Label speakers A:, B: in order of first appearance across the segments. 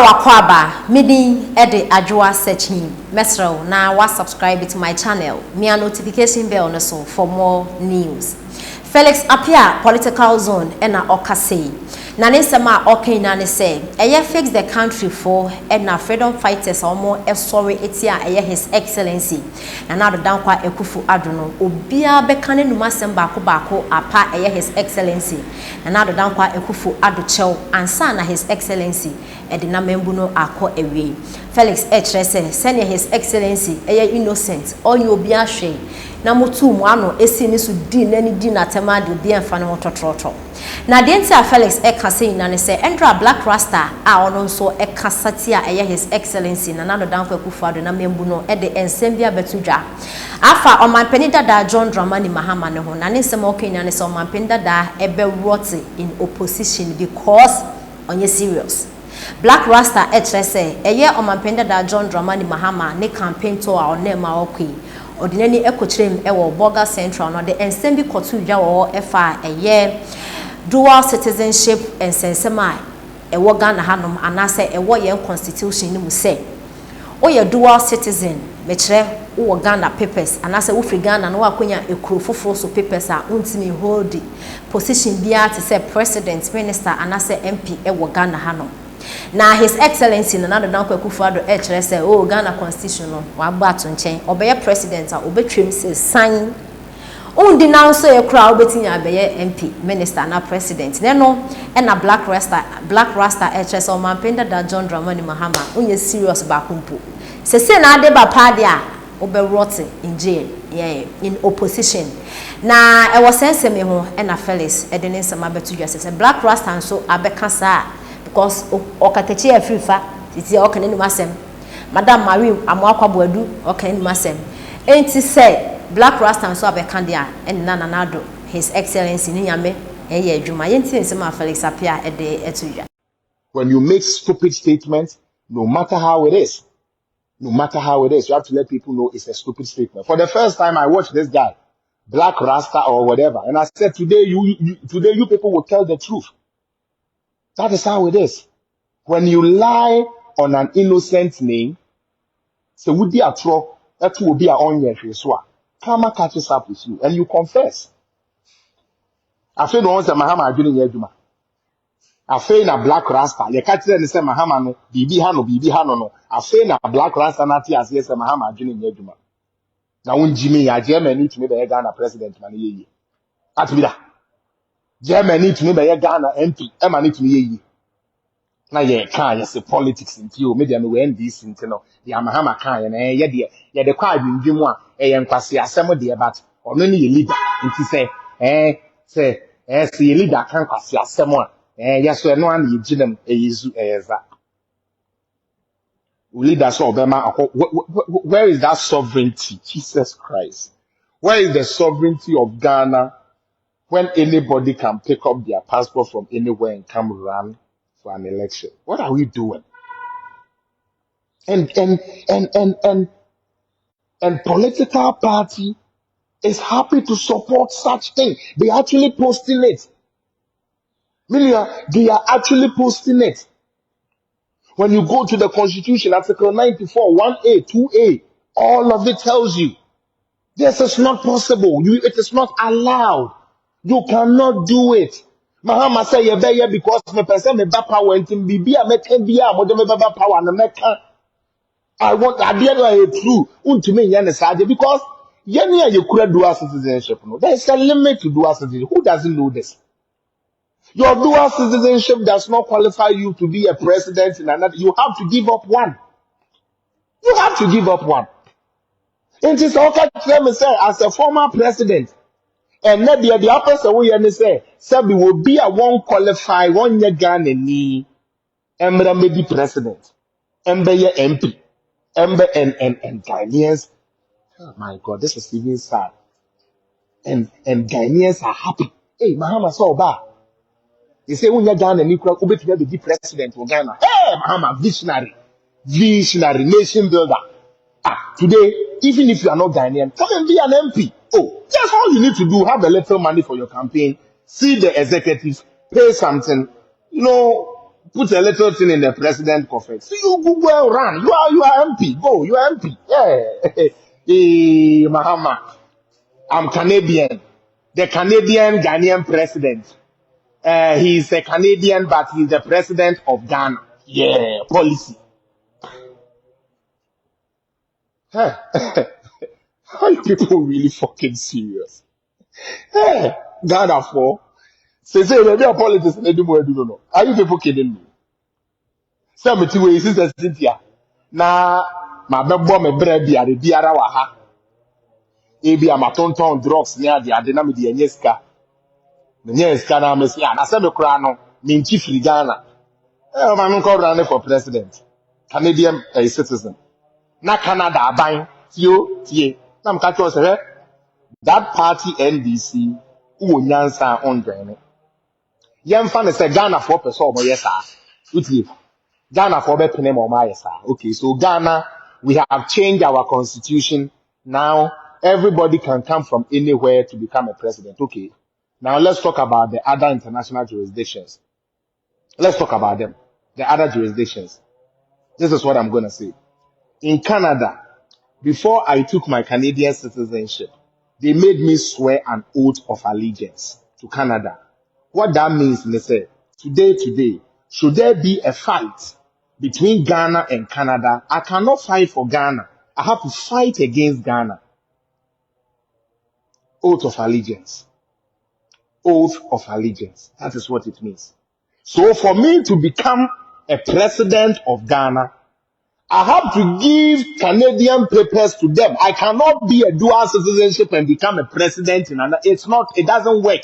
A: wakwaba midi ede ajwa searching mesro na wa subscribe to my channel me a notification bell no so for more news. Felix appear political zone ena okase na ne sema okay na ne say eye fix the country for ena freedom fighters omo sorry etia eye his excellency na na do dan kwa ekufu adono obia beka ne numa sem baako apa eye his excellency na do dan kwa ekufu adochew ansa na his excellency edi na membu no akọ ewie. Felix etrese senior his excellency eye innocent onye obi ahwe na motu mu ano esi ni so di nani di na tema de obi anfa ne mototroto na de ntia Felix ekase ina ne se endra black rasta a ono nso ekasati a eye his excellency na nado danko akufado na membu no e de ensembia betudwa afa omanpeni dada John Dramani Mahama ne ho na ne nsem okenya ne se omanpeni dada ebe rot in opposition because onye serious. Black Rasta etrese eye omanpeni dada John Dramani Mahama ne campaign to a onema okwi ordinary ekotrem ewo Boga Central no de ensembi kotu dwa wo efa eye dual citizenship and sensema ewo Ghana hanom anase ewo ye constitution ni mu se o ye dual citizen mekire wo Ghana papers anase wo free Ghana no akonya ekuro foforo so papers a untimi hold position bia to say president minister anase MP ewo Ghana hanom na his excellency na nado danko akufado kire say o Ghana constitution no wa gba to nchen obeye president a obetwem say sign undi now so e kra obetinya abeye MP minister na president ne no e na black rasta HS o mampenda da John Dramani Mahama unye serious ba kumpo se na ade ba pa dia obe rot in jail in opposition na e was sense me ho e na Felix e de ne nsama betudwa se black rasta so abeka sa because okatechi afrifa titi okane ni masem madam Marie amwakwa boadu okane ni masem enti say black rasta so abeka dia en na do his excellency ni nyame eye adwuma yenti nsema Felix apia e de etudwa.
B: When you make stupid statements, no matter how it is, you have to let people know it's a stupid statement. For the first time I watched this guy, Black Rasta or whatever, and I said today you people will tell the truth. That is how it is. When you lie on an innocent name, so would be a tro, that will be a onion for karma catches up with you and you confess. I feel no one say Mahama doing Yeduma. I feel na black rasta. You catch them say Mahama no, bibi hano no. I feel na black rasta nati as yes Mahama doing Yeduma. Now when Jimmy a Germany to me be Ghana president man ye. At me that. Germany to me be Ghana MP. Emma to me ye. Na ye can you say politics in you. Me dey no end this thing no. The Mahama can ye the kwa dwindwim a e ye nkwase asem de but ono ne ye leader. Nti say say leader kan kwase asem a yes so no an ye ginem eyizu eyeza. Leader so obema where is that sovereignty? Jesus Christ. Where is the sovereignty of Ghana when anybody can pick up their passport from anywhere and come run for an election? What are we doing? And political party is happy to support such thing. They actually posting it. They are actually posting it. When you go to the Constitution, Article 94, 1A, 2A, all of it tells you this is not possible. It is not allowed. You cannot do it. Mahama say you be because me person me ba power and be me can be mo de me ba power na me can. I want idea no true. Untumi nya ne sade because yenya you could dual citizenship no. There is a limit to dual citizenship. Who doesn't know this? Your dual citizenship does not qualify you to be a president in another. You have to give up one. You have to give up one. It is okay to say as a former president, and maybe the opposite way you say, Sabi will be a one qualify, one year Ghana ni, Emra may be president, Embe ye MP, Embe and Ghanaians. Oh my God, this is even sad. And Ghanaians are happy. Hey, Mahama so bad. You say when you're Ghana, you could be the president of Ghana. Hey, Mahama, visionary, nation builder. Today, even if you are not Ghanaian, come and be an MP. Oh, just all you need to do, have a little money for your campaign, see the executives, pay something, Put a little thing in the president coffin. So you go run. You are MP. Go. You are MP. Yeah. Hey, Mahama. I'm Canadian. The Canadian Ghanaian president. He's a Canadian, but he's the president of Ghana. Yeah, policy. Hey. Are you people really fucking serious? Hey, Ghana for. Say, maybe a politics in Edinburgh, I don't know. Are you people kidding me? Say, me too, Sister Cynthia. Na, my bebo me bread be a biara waha. Ebi a matonton drugs near the adena me the enyeska. The enyeska na me say, na say me kura no, me nchi firi Ghana. Man call running for president. Canadian citizen. Na Canada aban, tie. Na me catch us, that party NDC, who nyansa on joining. Yemfa ne say Ghana for person omo yes ah. Utie. Ghana for be pene mo ma yes ah. Okay, so Ghana, we have changed our constitution. Now everybody can come from anywhere to become a president. Okay. Now let's talk about the other international jurisdictions. Let's talk about them. The other jurisdictions. This is what I'm going to say. In Canada, before I took my Canadian citizenship, they made me swear an oath of allegiance to Canada. What that means, they say, today, should there be a fight between Ghana and Canada, I cannot fight for Ghana. I have to fight against Ghana. Oath of allegiance. Oath of allegiance. That is what it means. So for me to become a president of Ghana, I have to give Canadian papers to them. I cannot be a dual citizenship and become a president in another. It doesn't work.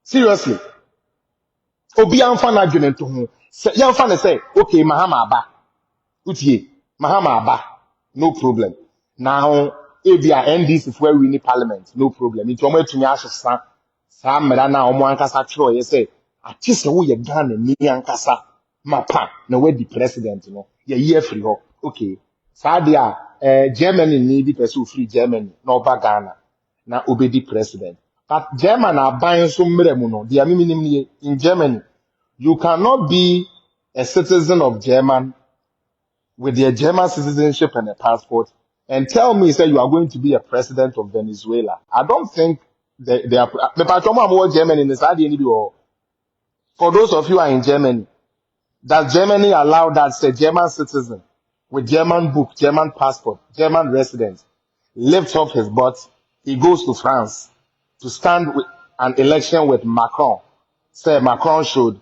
B: Seriously. Obi amfa na dwene to ho. Yamfa na say, okay, Mahama aba. Utie, Mahama aba. No problem. Now, ebia NDC if we win parliament, no problem. It omo etumi ahyesan. Sa mera na omo ankasa twero ye say, ati se wo ye Ghana ni ankasa mapa na we di president no. Ye year free ho. Okay. Sa dia Germany ni di person free Germany na oba Ghana na obedi president. But German are buying so many in Germany. You cannot be a citizen of German with your German citizenship and a passport and tell me, say, you are going to be a president of Venezuela. I don't think they are. The Germany in the for those of you who are in Germany, does Germany allow that, say, German citizen with German book, German passport, German resident, lifts off his butt, he goes to France to stand with an election with Macron? Say Macron should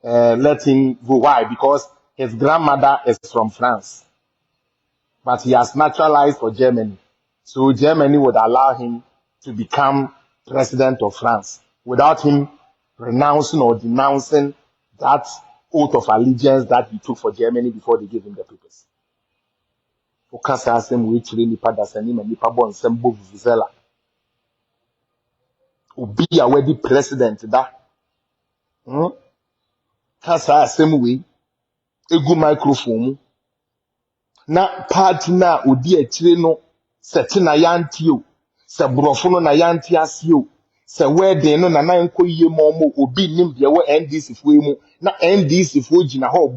B: let him go. Why? Because his grandmother is from France, but he has naturalized for Germany. So Germany would allow him to become president of France without him renouncing or denouncing that oath of allegiance that he took for Germany before they gave him the papers. Okasa asem we chire nipa dasani ma nipa bon sembo vuvuzela. Obi a wedi president da. Kasa asem we egu microphone mu. Na party na odi a chire no sete na yanti o. Se brofo no na yanti ase o. Se wedding no na na enko yie mo obi nim de wo NDC fo mu na NDC fo gina ho